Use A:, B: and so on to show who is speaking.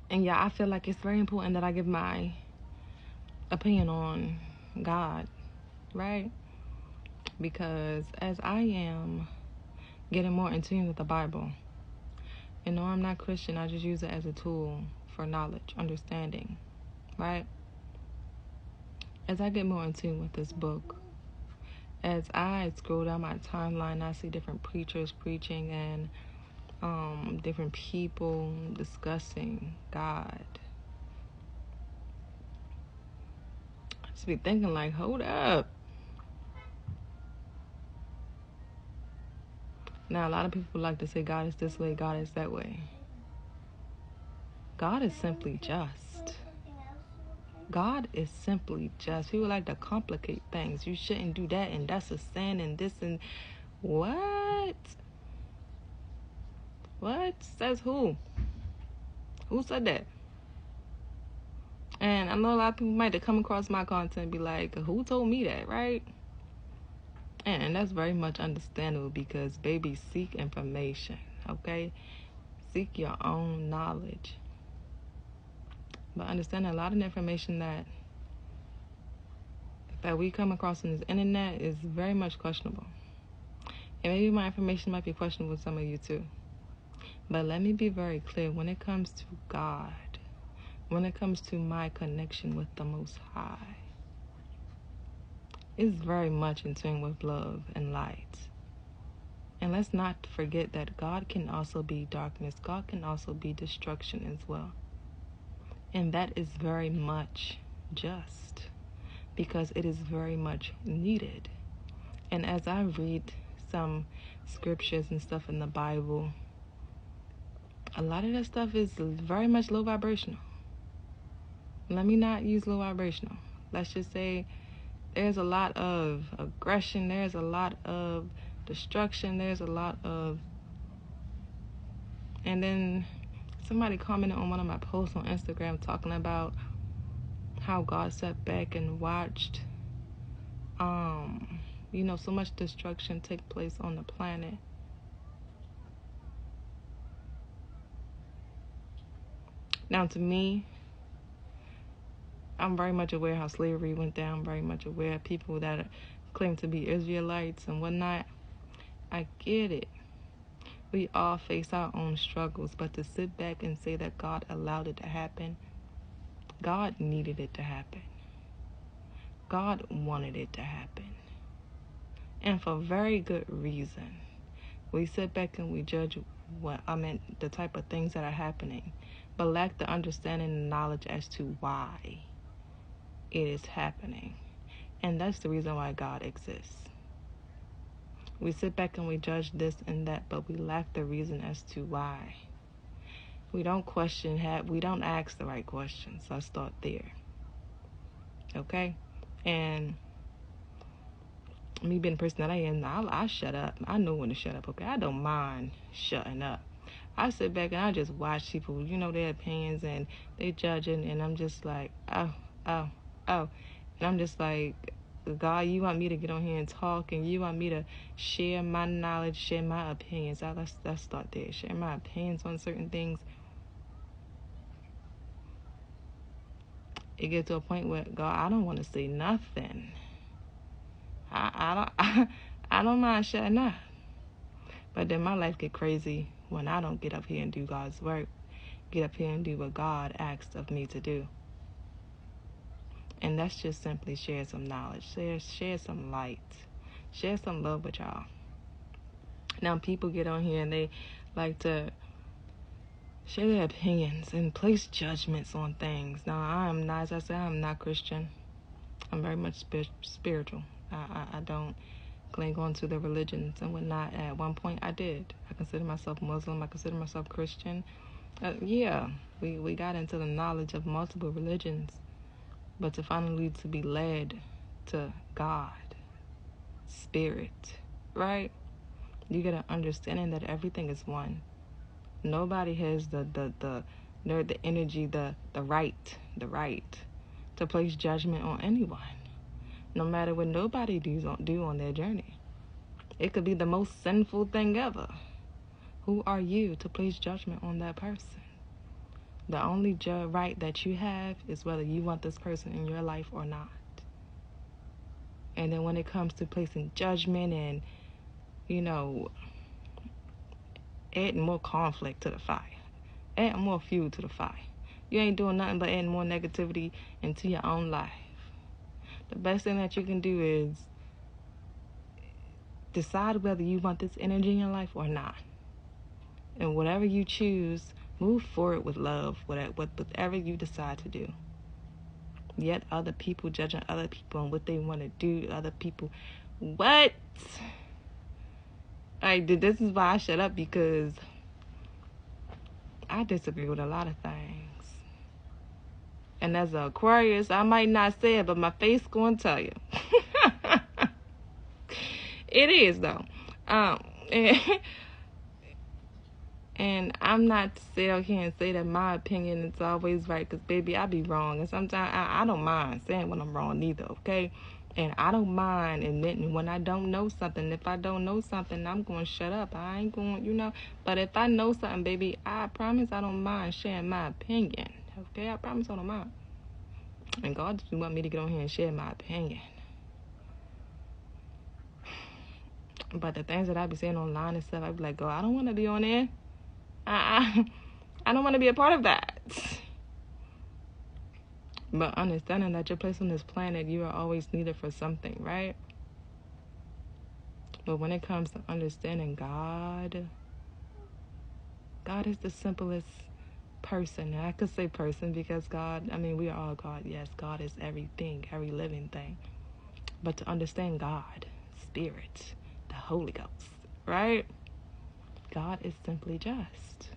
A: And yeah, I feel like it's very important that I give my opinion on God, right? Because as I am getting more in tune with the Bible, and no, I'm not Christian, I just use it as a tool for knowledge, understanding, right? As I get more in tune with this book, as I scroll down my timeline, I see different preachers preaching and different people discussing God. I just be thinking like, hold up. Now, a lot of people like to say God is this way, God is that way. God is simply just. God is simply just. People like to complicate things. You shouldn't do that, and that's a sin, and this, and what? What? Says who? Who said that? And I know a lot of people might have come across my content and be like, who told me that, right? And that's very much understandable because, baby, seek information, okay? Seek your own knowledge. But understand a lot of the information that we come across on this internet is very much questionable. And maybe my information might be questionable to some of you too. But let me be very clear, when it comes to God, when it comes to my connection with the Most High, it's very much in tune with love and light. And let's not forget that God can also be darkness. God can also be destruction as well. And that is very much just, because it is very much needed. And as I read some scriptures and stuff in the Bible, a lot of that stuff is very much low vibrational. Let me not use low vibrational. Let's just say there's a lot of aggression, there's a lot of destruction, there's a lot of... And then somebody commented on one of my posts on Instagram talking about how God sat back and watched so much destruction take place on the planet. Now, to me, I'm very much aware how slavery went down, very much aware of people that claim to be Israelites and whatnot. I get it. We all face our own struggles, but to sit back and say that God allowed it to happen, God needed it to happen. God wanted it to happen. And for very good reason. We sit back and we judge the type of things that are happening, but lack the understanding and knowledge as to why it is happening. And that's the reason why God exists. We sit back and we judge this and that, but we lack the reason as to why. We don't question, we don't ask the right questions. So let's start there. Okay? And me being the person that I am, I shut up. I know when to shut up, okay? I don't mind shutting up. I sit back and I just watch people, their opinions, and they judging, and I'm just like, oh. And I'm just like, God, you want me to get on here and talk, and you want me to share my knowledge, share my opinions. Let's start there. Share my opinions on certain things. It gets to a point where, God, I don't want to say nothing. I don't mind shutting up. But then my life get crazy when I don't get up here and do God's work. Get up here and do what God asked of me to do. And that's just simply share some knowledge, share some light, share some love with y'all. Now, people get on here and they like to share their opinions and place judgments on things. Now, as I said, I'm not Christian. I'm very much spiritual. I don't cling on to the religions and whatnot. At one point, I did. I consider myself Muslim. I consider myself Christian. We got into the knowledge of multiple religions. But to finally to be led to God, spirit, right? You get an understanding that everything is one. Nobody has the energy, the right to place judgment on anyone, no matter what nobody do on their journey. It could be the most sinful thing ever. Who are you to place judgment on that person? The only right that you have is whether you want this person in your life or not. And then when it comes to placing judgment and, adding more conflict to the fire, adding more fuel to the fire, you ain't doing nothing but adding more negativity into your own life. The best thing that you can do is decide whether you want this energy in your life or not. And whatever you choose, move forward with love, whatever you decide to do. Yet other people judging other people and what they want to do to other people. What? This is why I shut up, because I disagree with a lot of things. And as an Aquarius, I might not say it, but my face gonna tell you. It is, though. And I'm not to say I can't say that my opinion is always right, because, baby, I be wrong. And sometimes I don't mind saying when I'm wrong either, okay? And I don't mind admitting when I don't know something. If I don't know something, I'm going to shut up. I ain't going, But if I know something, baby, I promise I don't mind sharing my opinion, okay? I promise I don't mind. And God just want me to get on here and share my opinion. But the things that I be saying online and stuff, I be like, God, I don't want to be on there. I don't want to be a part of that. But understanding that you're placed on this planet, you are always needed for something, right? But when it comes to understanding God is the simplest person. And I could say person because God, we are all God. Yes, God is everything, every living thing. But to understand God, Spirit, the Holy Ghost, right? God is simply just.